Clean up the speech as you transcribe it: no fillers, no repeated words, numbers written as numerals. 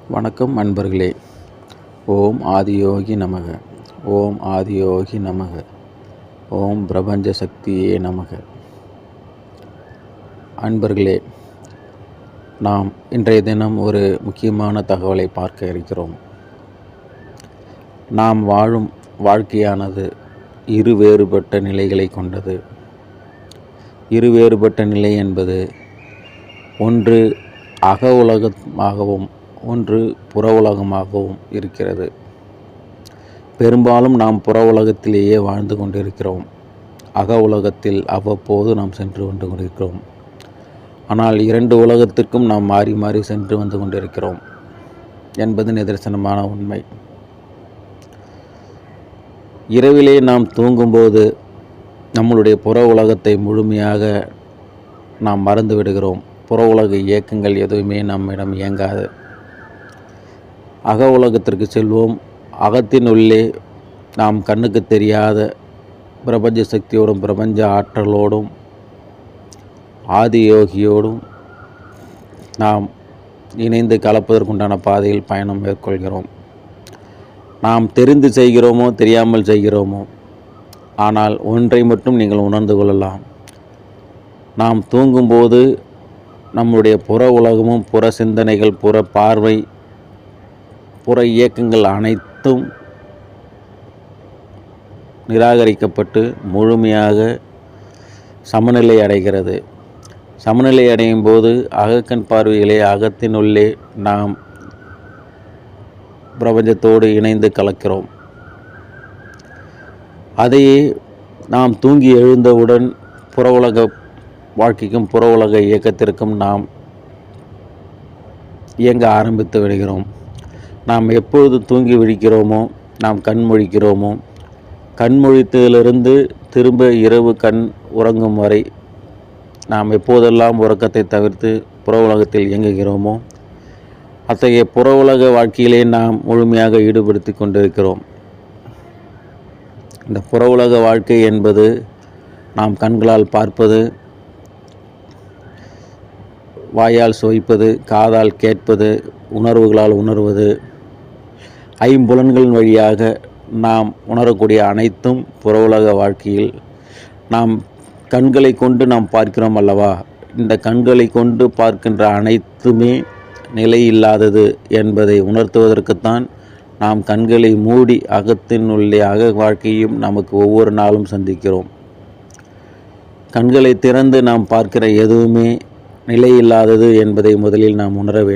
வணக்கம் நண்பர்களே. ஓம் ஆதியோகி நமக. ஓம் ஆதியோகி நமக. ஓம் பிரபஞ்ச சக்தியே நமக. அன்பர்களே, நாம் இன்றைய தினம் ஒரு முக்கியமான தகவலை பார்க்க இருக்கிறோம். நாம் வாழும் வாழ்க்கையானது இரு வேறுபட்ட நிலைகளை கொண்டது. இரு வேறுபட்ட நிலை என்பது ஒன்று அக உலகமாகவும் ஒன்று புற உலகமாகவும் இருக்கிறது. பெரும்பாலும் நாம் புற உலகத்திலேயே வாழ்ந்து கொண்டிருக்கிறோம். அக உலகத்தில் அவ்வப்போது நாம் சென்று வந்து கொண்டிருக்கிறோம். ஆனால் இரண்டு உலகத்திற்கும் நாம் மாறி மாறி சென்று வந்து கொண்டிருக்கிறோம் என்பது நிதர்சனமான உண்மை. இரவிலே நாம் தூங்கும்போது நம்மளுடைய புற உலகத்தை முழுமையாக நாம் மறந்து விடுகிறோம். புற உலக இயக்கங்கள் எதுவுமே நம்மிடம் இயங்காது. அக உலகத்திற்கு செல்வோம். அகத்தின் உள்ளே நாம் கண்ணுக்கு தெரியாத பிரபஞ்ச சக்தியோடும் பிரபஞ்ச ஆற்றலோடும் ஆதியோகியோடும் நாம் இணைந்து கலப்பதற்குண்டான பாதையில் பயணம் மேற்கொள்கிறோம். நாம் தெரிந்து செய்கிறோமோ தெரியாமல் செய்கிறோமோ, ஆனால் ஒன்றை மட்டும் நீங்கள் உணர்ந்து கொள்ளலாம். நாம் தூங்கும்போது நம்முடைய புற உலகமும் புற சிந்தனைகள், புற பார்வை, புற இயக்கங்கள் அனைத்தும் நிராகரிக்கப்பட்டு முழுமையாக சமநிலை அடைகிறது. சமநிலை அடையும் போது அகக்கண் பார்வைகளே அகத்தின் உள்ளே நாம் பிரபஞ்சத்தோடு இணைந்து கலக்கிறோம். அதையே நாம் தூங்கி எழுந்தவுடன் புற உலக வாழ்க்கைக்கும் புற உலக இயக்கத்திற்கும் நாம் இயங்க ஆரம்பித்து விடுகிறோம். நாம் எப்பொழுது தூங்கி விழிக்கிறோமோ, நாம் கண் முழிக்கிறோமோ, கண் முழித்ததிலிருந்து திரும்ப இரவு கண் உறங்கும் வரை நாம் எப்போதெல்லாம் உறக்கத்தை தவிர்த்து புற உலகத்தில் இயங்குகிறோமோ, அத்தகைய புற உலக வாழ்க்கையிலே நாம் முழுமையாக ஈடுபடுத்தி கொண்டிருக்கிறோம். இந்த புற உலக வாழ்க்கை என்பது நாம் கண்களால் பார்ப்பது, வாயால் சுவைப்பது, காதால் கேட்பது, உணர்வுகளால் உணர்வது, ஐம்புலன்களின் வழியாக நாம் உணரக்கூடிய அனைத்தும் புற உலக வாழ்க்கையில் நாம் கண்களை கொண்டு நாம் பார்க்கிறோம் அல்லவா? இந்த கண்களை கொண்டு பார்க்கின்ற அனைத்துமே நிலை இல்லாதது என்பதை உணர்த்துவதற்குத்தான் நாம் கண்களை மூடி அகத்தின் உள்ளே அக வாழ்க்கையும் நமக்கு ஒவ்வொரு நாளும் சந்திக்கிறோம். கண்களை திறந்து நாம் பார்க்கிற எதுவுமே நிலை இல்லாதது என்பதை முதலில் நாம் உணர வேண்டும்.